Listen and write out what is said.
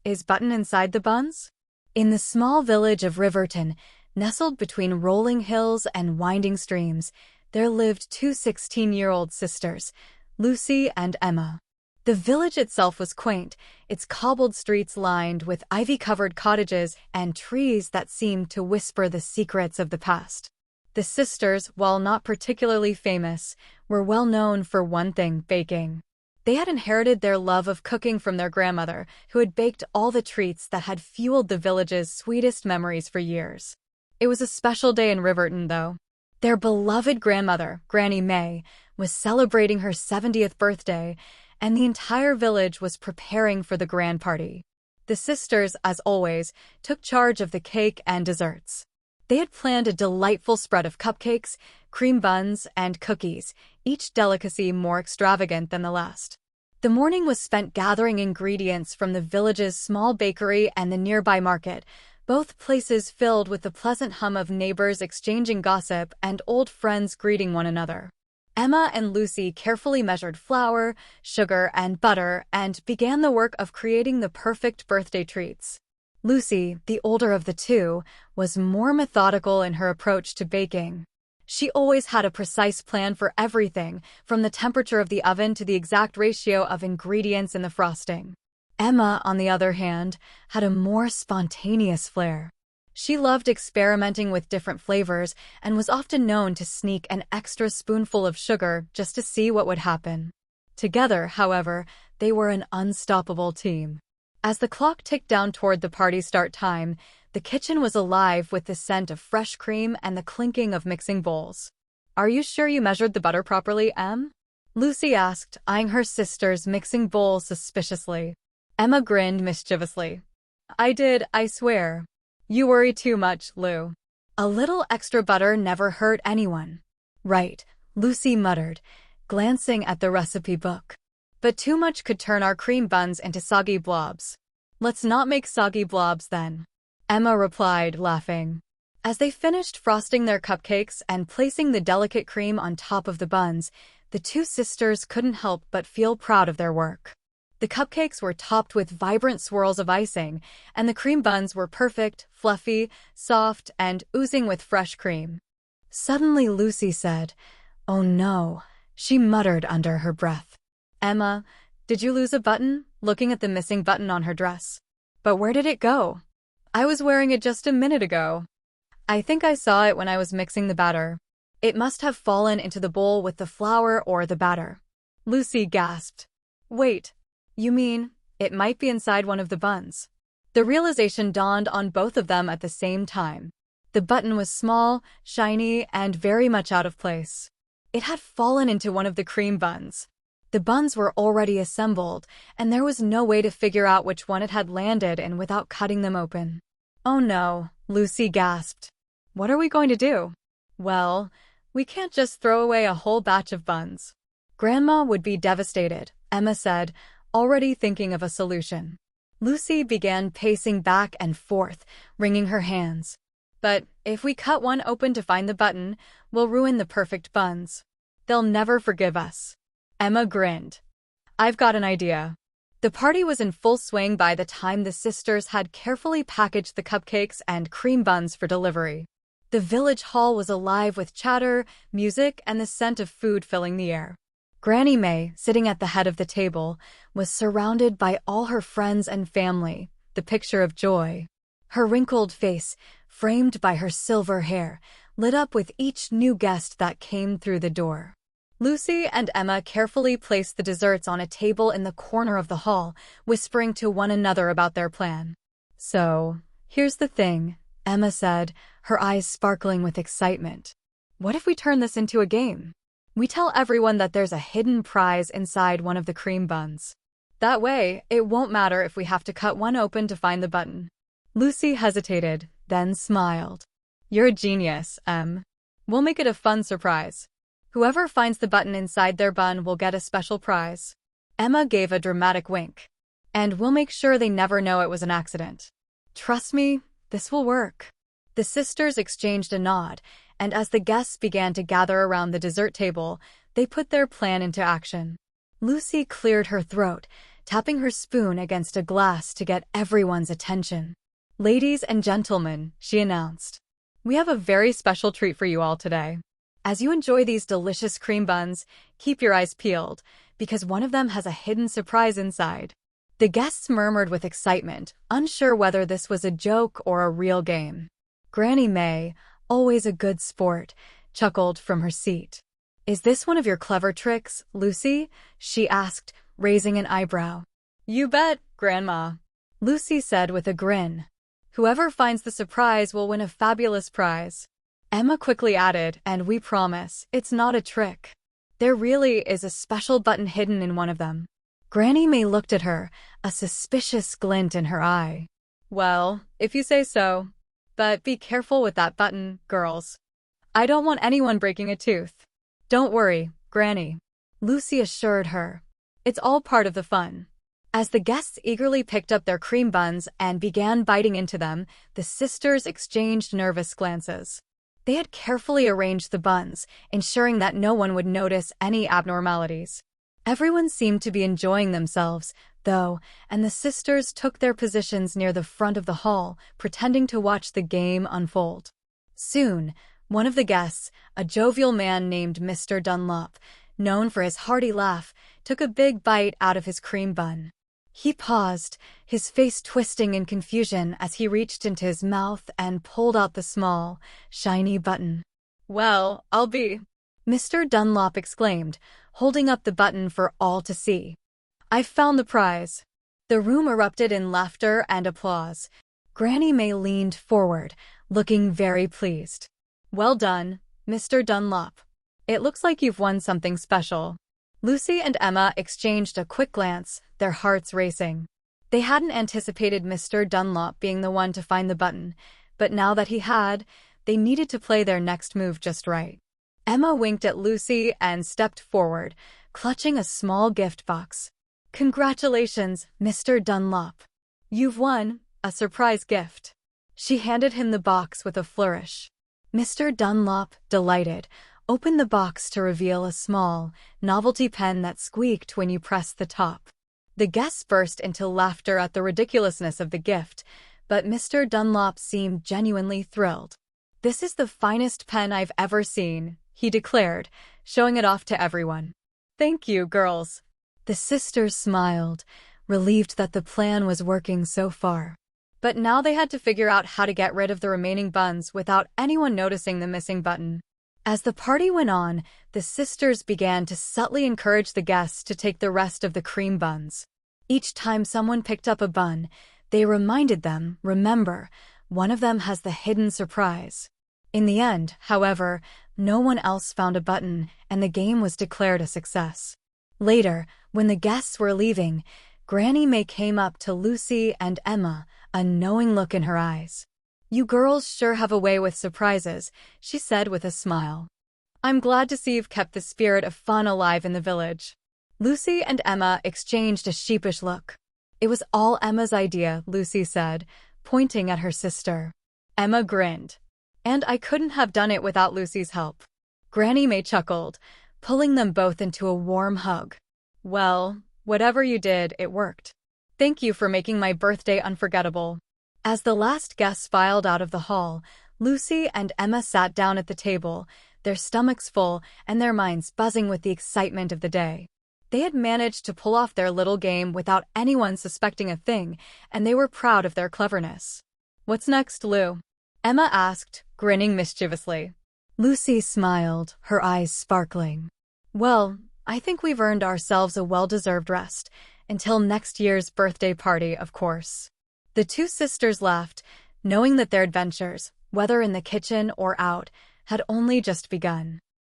Is Button inside the buns? In the small village of Riverton, nestled between rolling hills and winding streams, there lived two 16-year-old sisters, Lucy and Emma. The village itself was quaint, its cobbled streets lined with ivy-covered cottages and trees that seemed to whisper the secrets of the past. The sisters, while not particularly famous, were well known for one thing: baking. They had inherited their love of cooking from their grandmother, who had baked all the treats that had fueled the village's sweetest memories for years. It was a special day in Riverton, though. Their beloved grandmother, Granny May, was celebrating her 70th birthday, and the entire village was preparing for the grand party. The sisters, as always, took charge of the cake and desserts. They had planned a delightful spread of cupcakes, cream buns, and cookies, each delicacy more extravagant than the last. The morning was spent gathering ingredients from the village's small bakery and the nearby market, both places filled with the pleasant hum of neighbors exchanging gossip and old friends greeting one another. Emma and Lucy carefully measured flour, sugar, and butter and began the work of creating the perfect birthday treats. Lucy, the older of the two, was more methodical in her approach to baking. She always had a precise plan for everything, from the temperature of the oven to the exact ratio of ingredients in the frosting. Emma, on the other hand, had a more spontaneous flair. She loved experimenting with different flavors and was often known to sneak an extra spoonful of sugar just to see what would happen. Together, however, they were an unstoppable team. As the clock ticked down toward the party start time, the kitchen was alive with the scent of fresh cream and the clinking of mixing bowls. "Are you sure you measured the butter properly, Em?" Lucy asked, eyeing her sister's mixing bowl suspiciously. Emma grinned mischievously. "I did, I swear." "You worry too much, Lou. A little extra butter never hurt anyone." "Right," Lucy muttered, glancing at the recipe book. "But too much could turn our cream buns into soggy blobs." "Let's not make soggy blobs, then," Emma replied, laughing. As they finished frosting their cupcakes and placing the delicate cream on top of the buns, the two sisters couldn't help but feel proud of their work. The cupcakes were topped with vibrant swirls of icing, and the cream buns were perfect, fluffy, soft, and oozing with fresh cream. Suddenly Lucy said, "Oh no," she muttered under her breath. "Emma, did you lose a button?" looking at the missing button on her dress. "But where did it go? I was wearing it just a minute ago." "I think I saw it when I was mixing the batter. It must have fallen into the bowl with the flour or the batter." Lucy gasped. "Wait, you mean it might be inside one of the buns?" The realization dawned on both of them at the same time. The button was small, shiny, and very much out of place. It had fallen into one of the cream buns. The buns were already assembled, and there was no way to figure out which one it had landed in without cutting them open. "Oh no," Lucy gasped. "What are we going to do?" "Well, we can't just throw away a whole batch of buns. Grandma would be devastated," Emma said, already thinking of a solution. Lucy began pacing back and forth, wringing her hands. "But if we cut one open to find the button, we'll ruin the perfect buns. They'll never forgive us." Emma grinned. "I've got an idea." The party was in full swing by the time the sisters had carefully packaged the cupcakes and cream buns for delivery. The village hall was alive with chatter, music, and the scent of food filling the air. Granny May, sitting at the head of the table, was surrounded by all her friends and family, the picture of joy. Her wrinkled face, framed by her silver hair, lit up with each new guest that came through the door. Lucy and Emma carefully placed the desserts on a table in the corner of the hall, whispering to one another about their plan. "So, here's the thing," Emma said, her eyes sparkling with excitement. "What if we turn this into a game? We tell everyone that there's a hidden prize inside one of the cream buns. That way, it won't matter if we have to cut one open to find the button." Lucy hesitated, then smiled. "You're a genius, Em. We'll make it a fun surprise. Whoever finds the button inside their bun will get a special prize." Emma gave a dramatic wink. "And we'll make sure they never know it was an accident. Trust me, this will work." The sisters exchanged a nod, and as the guests began to gather around the dessert table, they put their plan into action. Lucy cleared her throat, tapping her spoon against a glass to get everyone's attention. "Ladies and gentlemen," she announced, "we have a very special treat for you all today. As you enjoy these delicious cream buns, keep your eyes peeled, because one of them has a hidden surprise inside." The guests murmured with excitement, unsure whether this was a joke or a real game. Granny May, always a good sport, chuckled from her seat. "Is this one of your clever tricks, Lucy?" she asked, raising an eyebrow. "You bet, Grandma," Lucy said with a grin. "Whoever finds the surprise will win a fabulous prize." Emma quickly added, "And we promise, it's not a trick. There really is a special button hidden in one of them." Granny May looked at her, a suspicious glint in her eye. "Well, if you say so. But be careful with that button, girls. I don't want anyone breaking a tooth." "Don't worry, Granny," Lucy assured her. "It's all part of the fun." As the guests eagerly picked up their cream buns and began biting into them, the sisters exchanged nervous glances. They had carefully arranged the buns, ensuring that no one would notice any abnormalities. Everyone seemed to be enjoying themselves, though, and the sisters took their positions near the front of the hall, pretending to watch the game unfold. Soon, one of the guests, a jovial man named Mr. Dunlop, known for his hearty laugh, took a big bite out of his cream bun. He paused, his face twisting in confusion as he reached into his mouth and pulled out the small, shiny button. "Well, I'll be," Mr. Dunlop exclaimed, holding up the button for all to see. "I've found the prize." The room erupted in laughter and applause. Granny May leaned forward, looking very pleased. "Well done, Mr. Dunlop. It looks like you've won something special." Lucy and Emma exchanged a quick glance, their hearts racing. They hadn't anticipated Mr. Dunlop being the one to find the button, but now that he had, they needed to play their next move just right. Emma winked at Lucy and stepped forward, clutching a small gift box. "Congratulations, Mr. Dunlop. You've won a surprise gift." She handed him the box with a flourish. Mr. Dunlop, delighted, opened the box to reveal a small, novelty pen that squeaked when you pressed the top. The guests burst into laughter at the ridiculousness of the gift, but Mr. Dunlop seemed genuinely thrilled. "This is the finest pen I've ever seen," he declared, showing it off to everyone. "Thank you, girls." The sisters smiled, relieved that the plan was working so far. But now they had to figure out how to get rid of the remaining buns without anyone noticing the missing button. As the party went on, the sisters began to subtly encourage the guests to take the rest of the cream buns. Each time someone picked up a bun, they reminded them, "Remember, one of them has the hidden surprise." In the end, however, no one else found a button, and the game was declared a success. Later, when the guests were leaving, Granny May came up to Lucy and Emma, a knowing look in her eyes. "You girls sure have a way with surprises," she said with a smile. "I'm glad to see you've kept the spirit of fun alive in the village." Lucy and Emma exchanged a sheepish look. "It was all Emma's idea," Lucy said, pointing at her sister. Emma grinned. "And I couldn't have done it without Lucy's help." Granny May chuckled, pulling them both into a warm hug. "Well, whatever you did, it worked. Thank you for making my birthday unforgettable." As the last guests filed out of the hall, Lucy and Emma sat down at the table, their stomachs full and their minds buzzing with the excitement of the day. They had managed to pull off their little game without anyone suspecting a thing, and they were proud of their cleverness. "What's next, Lou?" Emma asked, grinning mischievously. Lucy smiled, her eyes sparkling. "Well, I think we've earned ourselves a well-deserved rest. Until next year's birthday party, of course." The two sisters laughed, knowing that their adventures, whether in the kitchen or out, had only just begun.